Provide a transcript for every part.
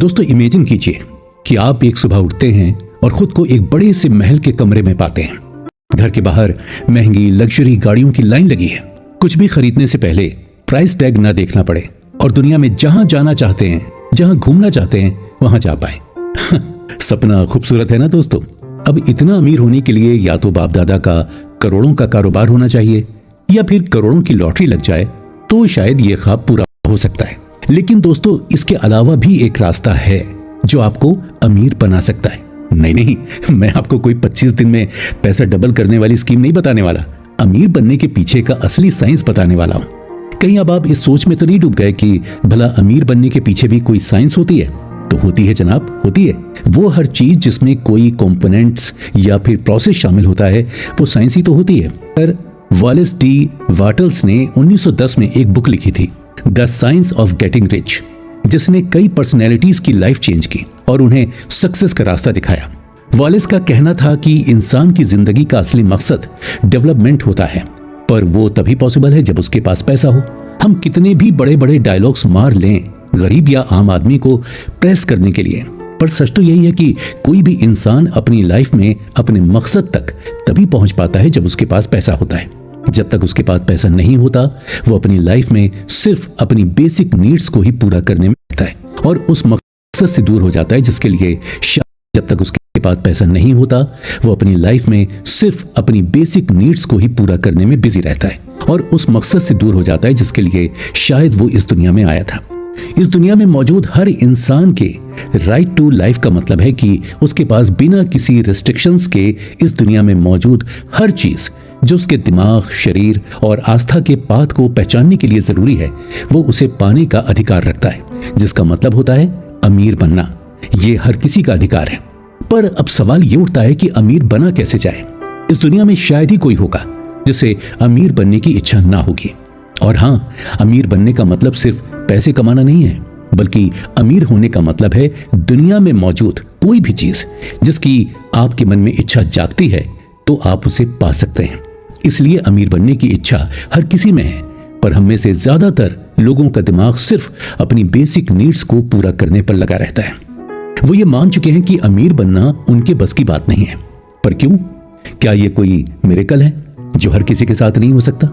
दोस्तों इमेजिन कीजिए कि आप एक सुबह उठते हैं और खुद को एक बड़े से महल के कमरे में पाते हैं। घर के बाहर महंगी लग्जरी गाड़ियों की लाइन लगी है। कुछ भी खरीदने से पहले प्राइस टैग ना देखना पड़े और दुनिया में जहां जाना चाहते हैं, जहां घूमना चाहते हैं, वहां जा पाए। सपना खूबसूरत है ना दोस्तों। अब इतना अमीर होने के लिए या तो बाप दादा का करोड़ों का कारोबार होना चाहिए या फिर करोड़ों की लॉटरी लग जाए तो शायद ये ख्वाब पूरा हो सकता है। लेकिन दोस्तों इसके अलावा भी एक रास्ता है जो आपको अमीर बना सकता है। नहीं, मैं आपको कोई 25 दिन में पैसा डबल करने वाली स्कीम नहीं बताने वाला। अमीर बनने के पीछे का असली साइंस बताने वाला हूं। कहीं अब आप इस सोच में तो नहीं डूब गए कि भला अमीर बनने के पीछे भी कोई साइंस होती है? तो होती है जनाब, होती है। वो हर चीज जिसमें कोई कंपोनेंट्स या फिर प्रोसेस शामिल होता है वो साइंस ही तो होती है। पर वॉलेस डी वाटल्स ने 1910 में एक बुक लिखी थी, the science of getting rich, जिसने कई पर्सनैलिटीज की लाइफ चेंज की और उन्हें सक्सेस का रास्ता दिखाया। वॉलेस का कहना था कि इंसान की जिंदगी का असली मकसद डेवलपमेंट होता है, पर वो तभी पॉसिबल है जब उसके पास पैसा हो। हम कितने भी बड़े बड़े डायलॉग्स मार लें गरीब या आम आदमी को प्रेस करने के लिए, पर सच तो यही है कि कोई भी इंसान अपनी लाइफ में अपने मकसद तक तभी पहुंच पाता है जब उसके पास पैसा होता है। जब तक उसके पास पैसा नहीं होता वो अपनी लाइफ में सिर्फ अपनी बेसिक नीड्स को ही पूरा करने में रहता है और उस मकसद से दूर हो जाता है जिसके लिए जब तक उसके पास पैसा नहीं होता वो अपनी लाइफ में सिर्फ अपनी बेसिक नीड्स को ही पूरा करने में बिजी रहता है और उस मकसद से दूर हो जाता है जिसके लिए शायद वो इस दुनिया में आया था। इस दुनिया में मौजूद हर इंसान के राइट टू लाइफ का मतलब है कि उसके पास बिना किसी रिस्ट्रिक्शंस के इस दुनिया में मौजूद हर चीज जो उसके दिमाग, शरीर और आस्था के पाथ को पहचानने के लिए जरूरी है वो उसे पाने का अधिकार रखता है, जिसका मतलब होता है अमीर बनना। ये हर किसी का अधिकार है। पर अब सवाल ये उठता है कि अमीर बना कैसे जाए? इस दुनिया में शायद ही कोई होगा जिसे अमीर बनने की इच्छा ना होगी। और हाँ, अमीर बनने का मतलब सिर्फ पैसे कमाना नहीं है, बल्कि अमीर होने का मतलब है दुनिया में मौजूद कोई भी चीज जिसकी आपके मन में इच्छा जागती है तो आप उसे पा सकते हैं। इसलिए अमीर बनने की इच्छा हर किसी में है, पर हम में से ज्यादातर लोगों का दिमाग सिर्फ अपनी बेसिक नीड्स को पूरा करने पर लगा रहता है। वो ये मान चुके हैं कि अमीर बनना उनके बस की बात नहीं है। पर क्यों? क्या ये कोई मिरेकल है जो हर किसी के साथ नहीं हो सकता,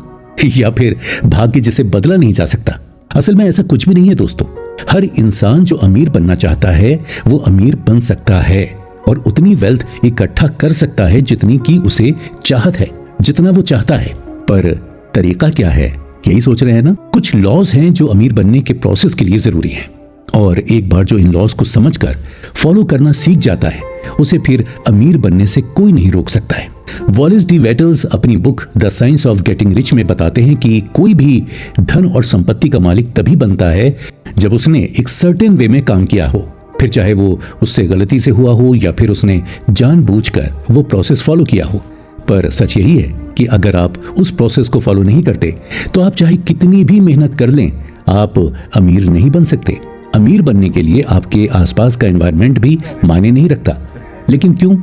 या फिर भाग्य जिसे बदला नहीं जा सकता? असल में ऐसा कुछ भी नहीं है दोस्तों। हर इंसान जो अमीर बनना चाहता है वो अमीर बन सकता है और उतनी वेल्थ इकट्ठा कर सकता है जितनी की उसे चाहत है, जितना वो चाहता है। पर तरीका क्या है, यही सोच रहे हैं ना? कुछ लॉज हैं जो अमीर बनने के प्रोसेस के लिए जरूरी हैं और एक बार जो इन लॉज को समझकर फॉलो करना सीख जाता है उसे फिर अमीर बनने से कोई नहीं रोक सकता है। वॉलेस डी वाटल्स अपनी book the science of getting rich में बताते हैं कि कोई भी धन और संपत्ति का मालिक तभी बनता है जब उसने एक सर्टेन वे में काम किया हो, फिर चाहे वो उससे गलती से हुआ हो या फिर उसने जानबूझकर वो प्रोसेस फॉलो किया हो। पर सच यही है कि अगर आप उस प्रोसेस को फॉलो नहीं करते तो आप चाहे कितनी भी मेहनत कर लें, आप अमीर नहीं बन सकते। अमीर बनने के लिए आपके आसपास का एनवायरनमेंट भी मायने नहीं रखता। लेकिन क्यों?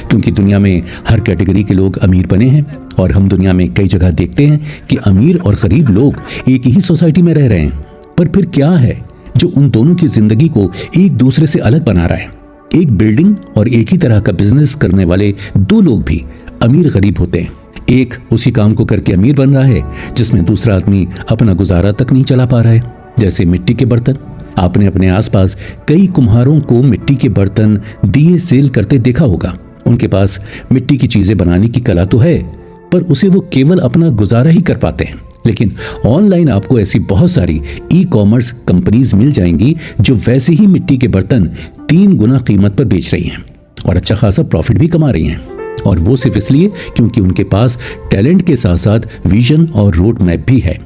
क्योंकि दुनिया में हर कैटेगरी के लोग अमीर बने हैं और हम दुनिया में कई जगह देखते हैं कि अमीर और गरीब लोग एक ही सोसाइटी में रह रहे हैं। पर फिर क्या है जो उन दोनों की जिंदगी को एक दूसरे से अलग बना रहा है? एक बिल्डिंग और एक ही तरह का बिजनेस करने वाले दो लोग भी अमीर गरीब होते हैं। एक उसी काम को करके अमीर बन रहा है जिसमें दूसरा आदमी अपना गुजारा तक नहीं चला पा रहा है। जैसे मिट्टी के बर्तन। आपने अपने आसपास कई कुम्हारों को मिट्टी के बर्तन, दिए सेल करते देखा होगा। उनके पास मिट्टी की चीजें बनाने की कला तो है, पर उसे वो केवल अपना गुजारा ही कर पाते हैं। लेकिन ऑनलाइन आपको ऐसी बहुत सारी ई-कॉमर्स कंपनीज मिल जाएंगी जो वैसे ही मिट्टी के बर्तन 3 गुना कीमत पर बेच रही हैं और अच्छा खासा प्रॉफिट भी कमा रही हैं। और वो सिर्फ इसलिए क्योंकि उनके पास टैलेंट के साथ साथ विजन और रोड मैप भी है।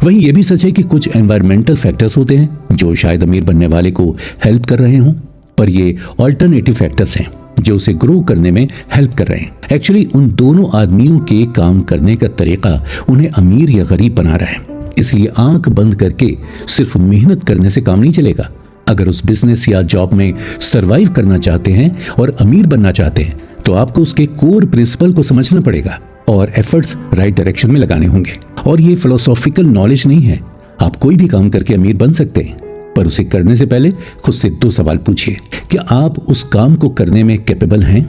वहीं ये भी सच है कि कुछ एनवायरमेंटल फैक्टर्स होते हैं जो शायद अमीर बनने वाले को हेल्प कर रहे हों, पर ये ऑल्टरनेटिव फैक्टर्स हैं जो उसे ग्रो करने में हेल्प कर रहे हैं। एक्चुअली उन दोनों आदमियों के काम करने का तरीका उन्हें अमीर या गरीब बना रहा है। इसलिए आंख बंद करके सिर्फ मेहनत करने से काम नहीं चलेगा। अगर उस बिजनेस या जॉब में सरवाइव करना चाहते हैं और अमीर बनना चाहते हैं तो आपको उसके कोर प्रिंसिपल को समझना पड़ेगा और एफर्ट्स राइट डायरेक्शन में लगाने होंगे। और ये फिलोसॉफिकल नॉलेज नहीं है। आप कोई भी काम करके अमीर बन सकते हैं, पर उसे करने से पहले खुद से 2 सवाल पूछिए। क्या आप उस काम को करने में कैपेबल हैं?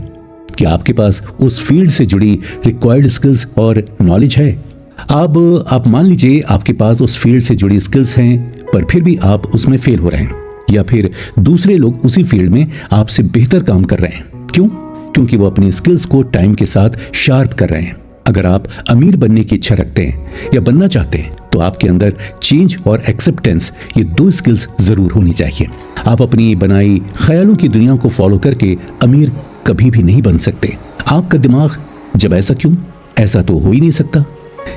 क्या आपके पास उस फील्ड से जुड़ी रिक्वायर्ड स्किल्स और नॉलेज है? आप मान लीजिए आपके पास उस फील्ड से जुड़ी स्किल्स हैं, पर फिर भी आप उसमें फेल हो रहे हैं, या फिर दूसरे लोग उसी फील्ड में आपसे बेहतर काम कर रहे हैं। क्यों? क्योंकि वो अपनी स्किल्स को टाइम के साथ शार्प कर रहे हैं। अगर आप अमीर बनने की इच्छा रखते हैं या बनना चाहते हैं, तो आपके अंदर चेंज और एक्सेप्टेंस, ये 2 स्किल्स जरूर होनी चाहिए। आप अपनी बनाई ख्यालों की दुनिया को फॉलो करके अमीर कभी भी नहीं बन सकते। आपका दिमाग जब ऐसा क्यों, ऐसा तो हो ही नहीं सकता,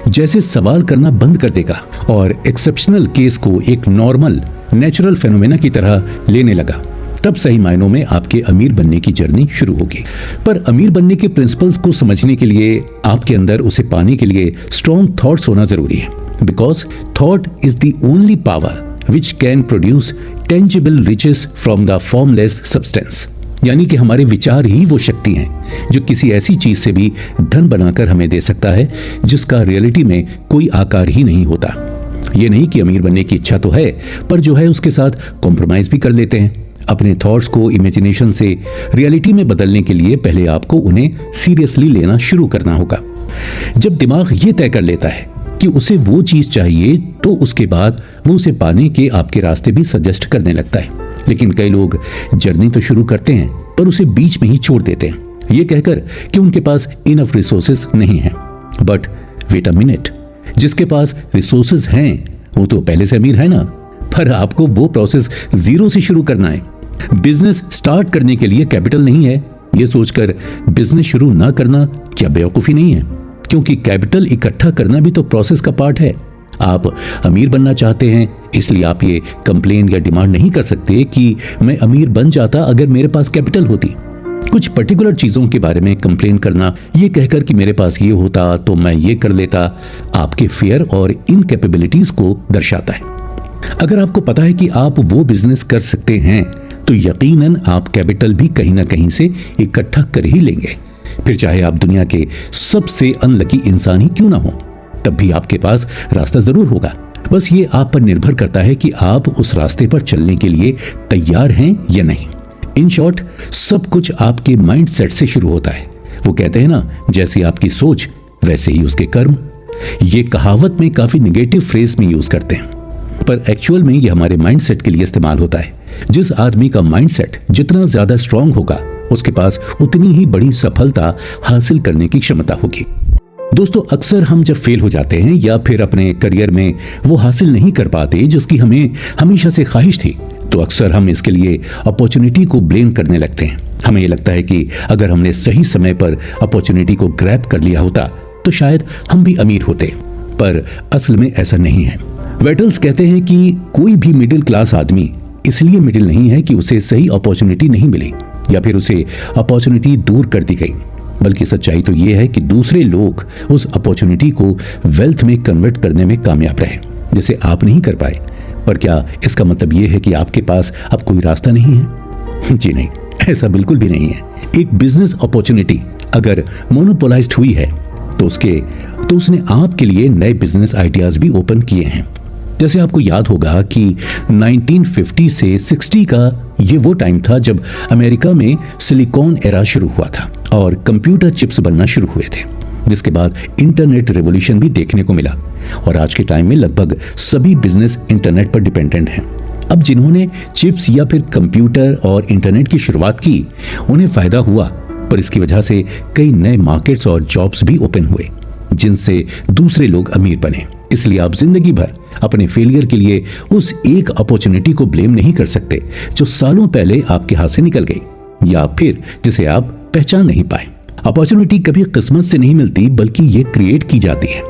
जैसे सवाल करना बंद कर देगा और एक्सेप्शनल केस को एक नॉर्मल नेचुरल फेनोमेना की तरह लेने लगा, तब सही मायनों में आपके अमीर बनने की जर्नी शुरू होगी। पर अमीर बनने के प्रिंसिपल्स को समझने के लिए, आपके अंदर उसे पाने के लिए स्ट्रॉन्ग थॉट्स होना जरूरी है। Because thought is the only power which can produce tangible riches from the formless substance. यानी कि हमारे विचार ही वो शक्ति हैं जो किसी ऐसी चीज से भी धन बनाकर हमें दे सकता है जिसका रियलिटी में कोई आकार ही नहीं होता। ये नहीं कि अमीर बनने की इच्छा तो है, पर जो है उसके साथ कॉम्प्रोमाइज भी कर लेते हैं। अपने थॉट्स को इमेजिनेशन से रियलिटी में बदलने के लिए पहले आपको उन्हें सीरियसली लेना शुरू करना होगा। जब दिमाग ये तय कर लेता है कि उसे वो चीज चाहिए, तो उसके बाद वो उसे पाने के आपके रास्ते भी सजेस्ट करने लगता है। लेकिन कई लोग जर्नी तो शुरू करते हैं, पर उसे बीच में ही छोड़ देते हैं, ये कहकर कि उनके पास इनफ रिसोर्सेज नहीं है। बट वेट अ मिनट, जिसके पास रिसोर्सेज हैं वो तो पहले से अमीर है ना। पर आपको वो प्रोसेस जीरो से शुरू करना है। बिजनेस स्टार्ट करने के लिए कैपिटल नहीं है, ये सोचकर बिजनेस शुरू ना करना क्या बेवकूफी नहीं है? क्योंकि कैपिटल इकट्ठा करना भी तो प्रोसेस का पार्ट है। आप अमीर बनना चाहते हैं, इसलिए आप ये कंप्लेन या डिमांड नहीं कर सकते कि मैं अमीर बन जाता अगर मेरे पास कैपिटल होती। कुछ पर्टिकुलर चीजों के बारे में कंप्लेन करना, ये कहकर कि मेरे पास ये होता तो मैं ये कर लेता, आपके फियर और इनकैपेबिलिटीज को दर्शाता है। अगर आपको पता है कि आप वो बिजनेस कर सकते हैं, तो यकीनन आप कैपिटल भी कहीं ना कहीं से इकट्ठा कर ही लेंगे। फिर चाहे आप दुनिया के सबसे अनलकी इंसान ही क्यों ना हो, तब भी आपके पास रास्ता जरूर होगा। बस ये आप पर निर्भर करता है कि आप उस रास्ते पर चलने के लिए तैयार हैं या नहीं। इन शॉर्ट, सब कुछ आपके माइंड सेट से शुरू होता है। वो कहते हैं ना, जैसी आपकी सोच वैसे ही उसके कर्म। ये कहावत में काफी निगेटिव फ्रेज में यूज करते हैं, पर एक्चुअल में ये हमारे माइंड सेट के लिए इस्तेमाल होता है। जिस आदमी का माइंड सेट जितना ज्यादा स्ट्रांग होगा, उसके पास उतनी ही बड़ी सफलता हासिल करने की क्षमता होगी। दोस्तों, अक्सर हम जब फेल हो जाते हैं या फिर अपने करियर में वो हासिल नहीं कर पाते जिसकी हमें हमेशा से ख्वाहिश थी, तो अक्सर हम इसके लिए अपॉर्चुनिटी को ब्लेम करने लगते हैं। हमें ये लगता है कि अगर हमने सही समय पर अपॉर्चुनिटी को ग्रैब कर लिया होता तो शायद हम भी अमीर होते, पर असल में ऐसा नहीं है। वेटल्स कहते हैं कि कोई भी मिडिल क्लास आदमी इसलिए मिडिल नहीं है कि उसे सही अपॉर्चुनिटी नहीं मिली या फिर उसे अपॉर्चुनिटी दूर कर दी गई, बल्कि सच्चाई तो यह है कि दूसरे लोग उस अपॉर्चुनिटी को वेल्थ में कन्वर्ट करने में कामयाब रहे, जिसे आप नहीं कर पाए। पर क्या इसका मतलब यह है कि आपके पास अब कोई रास्ता नहीं है? जी नहीं, ऐसा बिल्कुल भी नहीं है। एक बिजनेस अपॉर्चुनिटी अगर मोनोपोलाइज्ड हुई है तो उसने आपके लिए नए बिजनेस आइडियाज भी ओपन किए हैं। जैसे आपको याद होगा कि 1950 से 60 का ये वो टाइम था जब अमेरिका में सिलिकॉन एरा शुरू हुआ था और कंप्यूटर चिप्स बनना शुरू हुए थे, जिसके बाद इंटरनेट रेवोल्यूशन भी देखने को मिला। और आज के टाइम में लगभग सभी बिजनेस इंटरनेट पर डिपेंडेंट हैं। अब जिन्होंने चिप्स या फिर कंप्यूटर और इंटरनेट की शुरुआत की, उन्हें फायदा हुआ, पर इसकी वजह से कई नए मार्केट्स और जॉब्स भी ओपन हुए, जिनसे दूसरे लोग अमीर बने। इसलिए आप जिंदगी भर अपने फेलियर के लिए उस एक अपॉर्चुनिटी को ब्लेम नहीं कर सकते जो सालों पहले आपके हाथ से निकल गई या फिर जिसे आप पहचान नहीं पाए। अपॉर्चुनिटी कभी किस्मत से नहीं मिलती, बल्कि ये क्रिएट की जाती है।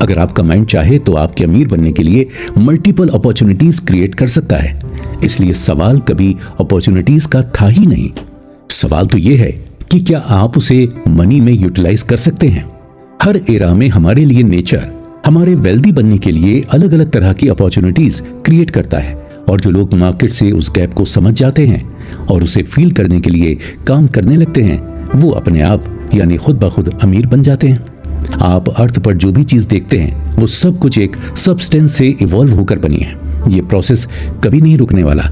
अगर आपका माइंड चाहे तो आपके अमीर बनने के लिए मल्टीपल अपॉर्चुनिटीज क्रिएट कर सकता है। इसलिए सवाल कभी अपॉर्चुनिटीज का था ही नहीं। सवाल तो यह है कि क्या आप उसे मनी में यूटिलाइज कर सकते हैं। हर एरा में हमारे लिए नेचर हमारे वेल्दी बनने के लिए अलग अलग तरह की अपॉर्चुनिटीज क्रिएट करता है, और जो लोग मार्केट से उस गैप को समझ जाते हैं और उसे फील करने के लिए काम करने लगते हैं, वो अपने आप यानी खुद ब खुद अमीर बन जाते हैं। आप अर्थ पर जो भी चीज देखते हैं वो सब कुछ एक सब्सटेंस से इवॉल्व होकर बनी है। ये प्रोसेस कभी नहीं रुकने वाला।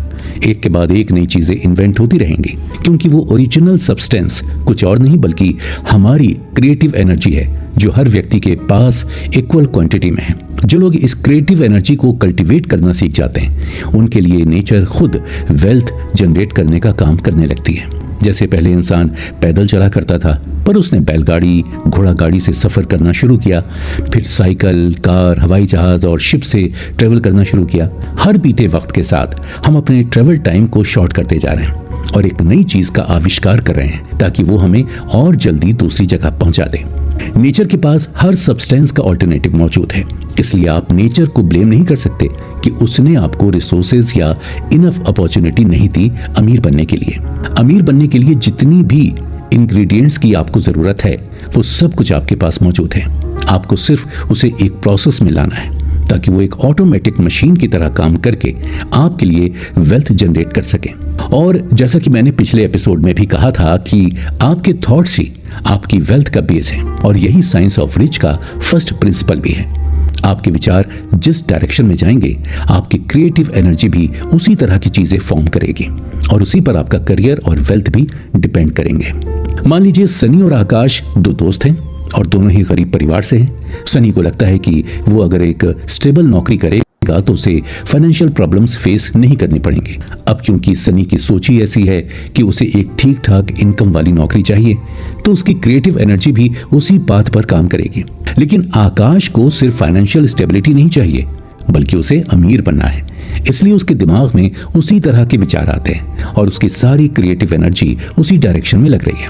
एक के बाद एक नई चीजें इन्वेंट होती रहेंगी, क्योंकि वो ओरिजिनल सब्सटेंस कुछ और नहीं बल्कि हमारी क्रिएटिव एनर्जी है, जो हर व्यक्ति के पास इक्वल क्वांटिटी में है। जो लोग इस क्रिएटिव एनर्जी को कल्टीवेट करना सीख जाते हैं, उनके लिए नेचर खुद वेल्थ जनरेट करने का काम करने लगती है। जैसे पहले इंसान पैदल चला करता था, पर उसने बैलगाड़ी, घोड़ा गाड़ी से सफ़र करना शुरू किया, फिर साइकिल, कार, हवाई जहाज़ और शिप से ट्रेवल करना शुरू किया। हर बीते वक्त के साथ हम अपने ट्रेवल टाइम को शॉर्ट करते जा रहे हैं और एक नई चीज़ का आविष्कार कर रहे हैं ताकि वो हमें और जल्दी दूसरी जगह पहुंचा दे। नेचर के पास हर सब्सटेंस का ऑल्टरनेटिव मौजूद है, इसलिए आप नेचर को ब्लेम नहीं कर सकते कि उसने आपको रिसोर्सेज या इनफ अपॉर्चुनिटी नहीं दी अमीर बनने के लिए। अमीर बनने के लिए जितनी भी इंग्रेडिएंट्स की आपको जरूरत है, वो सब कुछ आपके पास मौजूद है। आपको सिर्फ उसे एक प्रोसेस में लाना है ताकि वो एक ऑटोमेटिक मशीन की तरह काम करके आपके लिए वेल्थ जनरेट कर सके। और जैसा कि मैंने पिछले एपिसोड में भी कहा था कि आपके थॉट्स ही आपकी वेल्थ का बेस है, और यही साइंस ऑफ रिच का फर्स्ट प्रिंसिपल भी है। आपके विचार जिस डायरेक्शन में जाएंगे, आपकी क्रिएटिव एनर्जी भी उसी तरह की चीजें फॉर्म करेगी और उसी पर आपका करियर और वेल्थ भी डिपेंड करेंगे। मान लीजिए सनी और आकाश दो दोस्त हैं और दोनों ही गरीब परिवार से हैं। सनी को लगता है कि वो अगर एक स्टेबल नौकरी करेगा तो उसे फाइनेंशियल प्रॉब्लम्स फेस नहीं करनी पड़ेंगी। अब क्योंकि सनी की सोच ही ऐसी है कि उसे एक ठीक ठाक इनकम वाली नौकरी चाहिए, तो उसकी क्रिएटिव एनर्जी भी उसी बात पर काम करेगी। लेकिन आकाश को सिर्फ फाइनेंशियल स्टेबिलिटी नहीं चाहिए, बल्कि उसे अमीर बनना है। इसलिए उसके दिमाग में उसी तरह के विचार आते हैं और उसकी सारी क्रिएटिव एनर्जी उसी डायरेक्शन में लग रही है।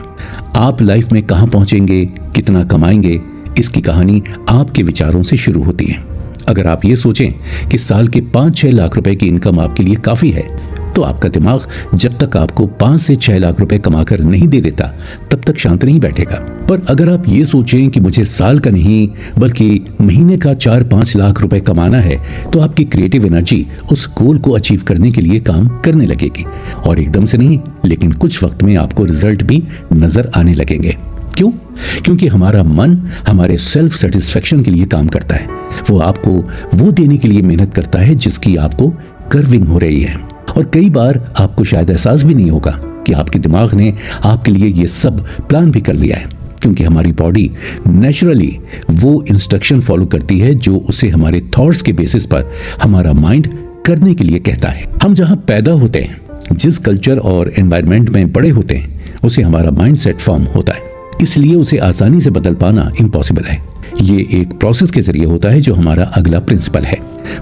आप लाइफ में कहां पहुंचेंगे, कितना कमाएंगे, इसकी कहानी आपके विचारों से शुरू होती है। अगर आप ये सोचें कि साल के 5-6 लाख रुपए की इनकम आपके लिए काफी है, तो आपका दिमाग जब तक आपको 5 से 6 लाख रुपए कमाकर नहीं दे देता, तब तक शांत नहीं बैठेगा। पर अगर आप ये सोचें कि मुझे साल का नहीं बल्कि महीने का 4-5 लाख रुपए कमाना है, तो आपकी क्रिएटिव एनर्जी उस गोल को अचीव करने के लिए काम करने लगेगी। और एकदम से नहीं, लेकिन कुछ वक्त में आपको रिजल्ट भी नजर आने लगेंगे। क्यों? क्योंकि हमारा मन हमारे सेल्फ सेटिस्फेक्शन के लिए काम करता है। वो आपको वो देने के लिए मेहनत करता है जिसकी आपको कर्विंग हो रही है। और कई बार आपको शायद एहसास भी नहीं होगा कि आपके दिमाग ने आपके लिए ये सब प्लान भी कर लिया है, क्योंकि हमारी बॉडी नेचुरली वो इंस्ट्रक्शन फॉलो करती है जो उसे हमारे थॉट्स के बेसिस पर हमारा माइंड करने के लिए कहता है। हम जहां पैदा होते हैं, जिस कल्चर और एनवायरनमेंट में बड़े होते हैं, उसे हमारा माइंड सेट फॉर्म होता है, इसलिए उसे आसानी से बदल पाना इम्पॉसिबल है। ये एक प्रोसेस के जरिए होता है, जो हमारा अगला प्रिंसिपल है।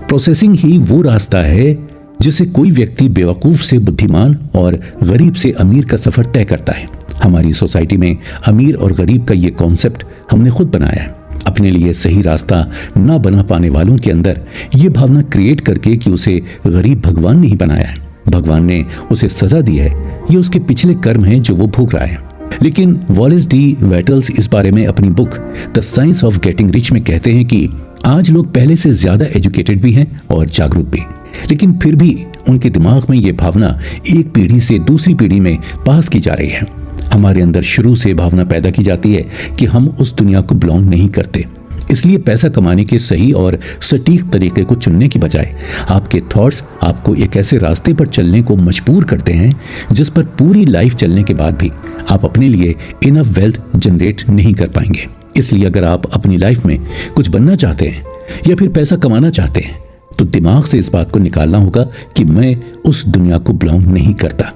प्रोसेसिंग ही वो रास्ता है जिसे कोई व्यक्ति बेवकूफ से बुद्धिमान और गरीब से अमीर का सफर तय करता है। हमारी सोसाइटी में अमीर और गरीब का ये कॉन्सेप्ट हमने खुद बनाया है, अपने लिए सही रास्ता ना बना पाने वालों के अंदर ये भावना क्रिएट करके कि उसे गरीब भगवान ने ही बनाया है, भगवान ने उसे सजा दी है, ये उसके पिछले कर्म हैं जो वो भोग रहा है। लेकिन वॉलेस डी वेटल्स इस बारे में अपनी book the science of getting rich में कहते हैं कि आज लोग पहले से ज्यादा एजुकेटेड भी हैं और जागरूक भी, लेकिन फिर भी उनके दिमाग में ये भावना एक पीढ़ी से दूसरी पीढ़ी में पास की जा रही है। हमारे अंदर शुरू से भावना पैदा की जाती है कि हम उस दुनिया को बिलोंग नहीं करते, इसलिए पैसा कमाने के सही और सटीक तरीके को चुनने की बजाय आपके थॉट्स आपको एक ऐसे रास्ते पर चलने को मजबूर करते हैं जिस पर पूरी लाइफ चलने के बाद भी आप अपने लिए इनफ वेल्थ जनरेट नहीं कर पाएंगे। इसलिए अगर आप अपनी लाइफ में कुछ बनना चाहते हैं या फिर पैसा कमाना चाहते हैं, तो दिमाग से इस बात को निकालना होगा कि मैं उस दुनिया को बिलोंग नहीं करता।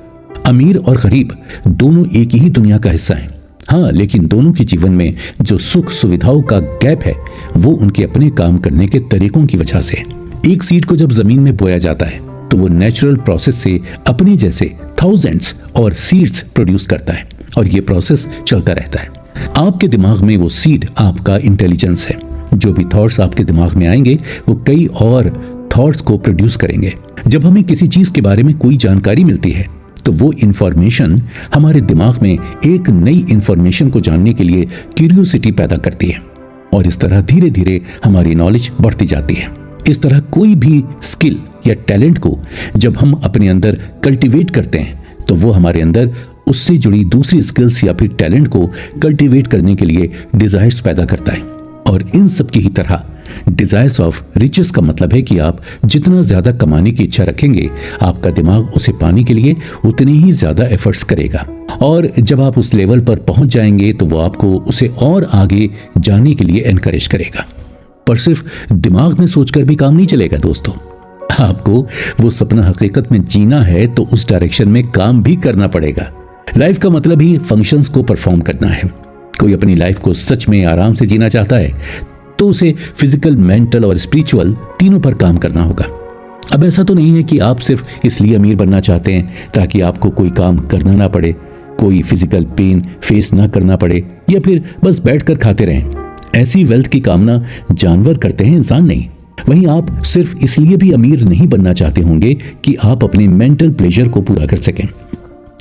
अमीर और गरीब दोनों एक ही दुनिया का हिस्सा हैं। हाँ, लेकिन दोनों के जीवन में जो सुख सुविधाओं का गैप है, वो उनके अपने काम करने के तरीकों की वजह से। एक सीड को जब जमीन में बोया जाता है तो वो नेचुरल प्रोसेस से अपने जैसे थाउजेंड्स और सीड्स प्रोड्यूस करता है, और ये प्रोसेस चलता रहता है। आपके दिमाग में वो सीड आपका इंटेलिजेंस है। जो भी थॉट्स आपके दिमाग में आएंगे वो कई और थॉट्स को प्रोड्यूस करेंगे। जब हमें किसी चीज के बारे में कोई जानकारी मिलती है, तो वो इंफॉर्मेशन हमारे दिमाग में एक नई इंफॉर्मेशन को जानने के लिए क्यूरियोसिटी पैदा करती है, और इस तरह धीरे धीरे हमारी नॉलेज बढ़ती जाती है। इस तरह कोई भी स्किल या टैलेंट को जब हम अपने अंदर कल्टीवेट करते हैं, तो वो हमारे अंदर उससे जुड़ी दूसरी स्किल्स या फिर टैलेंट को कल्टीवेट करने के लिए डिजायर्स पैदा करता है। और इन सब की ही तरह डिजायर्स ऑफ रिचेस का मतलब है कि आप जितना ज्यादा कमाने की इच्छा रखेंगे, आपका दिमाग उसे पाने के लिए उतने ही ज्यादा एफर्ट्स करेगा, और जब आप उस लेवल पर पहुंच जाएंगे तो वो आपको उसे और आगे जाने के लिए एनकरेज करेगा। पर सिर्फ दिमाग में सोचकर भी काम नहीं चलेगा दोस्तों, आपको वो सपना हकीकत में जीना है तो उस डायरेक्शन में काम भी करना पड़ेगा। लाइफ का मतलब ही फंक्शंस को परफॉर्म करना है। कोई अपनी लाइफ को सच में आराम से जीना चाहता है तो उसे फिजिकल, मेंटल और स्पिरिचुअल तीनों पर काम करना होगा। अब ऐसा तो नहीं है कि आप सिर्फ इसलिए अमीर बनना चाहते हैं ताकि आपको कोई काम करना ना पड़े, कोई फिजिकल पेन फेस ना करना पड़े, या फिर बस बैठकर खाते रहें। ऐसी वेल्थ की कामना जानवर करते हैं, इंसान नहीं। वहीं आप सिर्फ इसलिए भी अमीर नहीं बनना चाहते होंगे कि आप अपने मेंटल प्लेजर को पूरा कर सकें।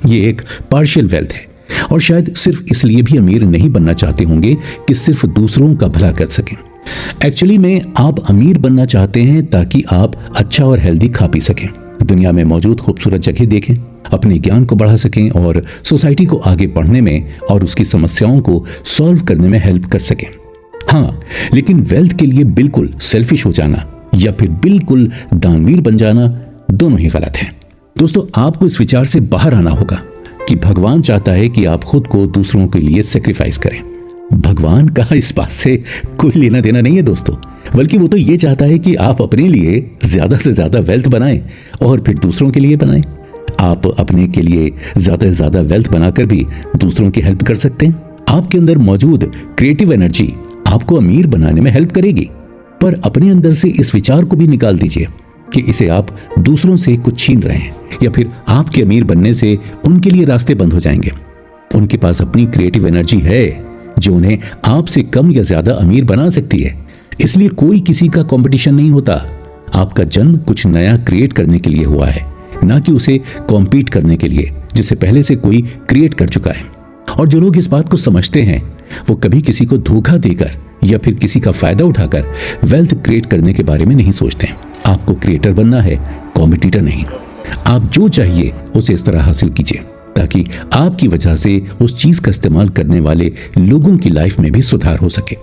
ये एक पार्शियल वेल्थ है। और शायद सिर्फ इसलिए भी अमीर नहीं बनना चाहते होंगे कि सिर्फ दूसरों का भला कर सकें। एक्चुअली में आप अमीर बनना चाहते हैं ताकि आप अच्छा और हेल्दी खा पी सकें, दुनिया में मौजूद खूबसूरत जगह देखें, अपने ज्ञान को बढ़ा सकें और सोसाइटी को आगे बढ़ने में और उसकी समस्याओं को सॉल्व करने में हेल्प कर सकें। हाँ, लेकिन वेल्थ के लिए बिल्कुल सेल्फिश हो जाना या फिर बिल्कुल दानवीर बन जाना दोनों ही गलत है। दोस्तों, आपको इस विचार से बाहर आना होगा कि भगवान चाहता है कि आप खुद को दूसरों के लिए सेक्रीफाइस करें। भगवान का इस बात से कोई लेना देना नहीं है दोस्तों, बल्कि वो तो ये चाहता है कि आप अपने लिए ज्यादा से ज्यादा वेल्थ बनाएं और फिर दूसरों के लिए बनाएं। आप अपने के लिए ज्यादा से ज्यादा वेल्थ बनाकर भी दूसरों की हेल्प कर सकते हैं। आपके अंदर मौजूद क्रिएटिव एनर्जी आपको अमीर बनाने में हेल्प करेगी, पर अपने अंदर से इस विचार को भी निकाल दीजिए कि इसे आप दूसरों से कुछ छीन रहे हैं, या फिर आपके अमीर बनने से उनके लिए रास्ते बंद हो जाएंगे। उनके पास अपनी क्रिएटिव एनर्जी है जो उन्हें आपसे कम या ज्यादा अमीर बना सकती है। इसलिए कोई किसी का कंपटीशन नहीं होता। आपका जन्म कुछ नया क्रिएट करने के लिए हुआ है, ना कि उसे कॉम्पीट करने के लिए जिसे पहले से कोई क्रिएट कर चुका है। और जो लोग इस बात को समझते हैं वो कभी किसी को धोखा देकर या फिर किसी का फायदा उठाकर वेल्थ क्रिएट करने के बारे में नहीं सोचते। आपको क्रिएटर बनना है, कॉम्पिटिटर नहीं। आप जो चाहिए उसे इस तरह हासिल कीजिए ताकि आपकी वजह से उस चीज का इस्तेमाल करने वाले लोगों की लाइफ में भी सुधार हो सके।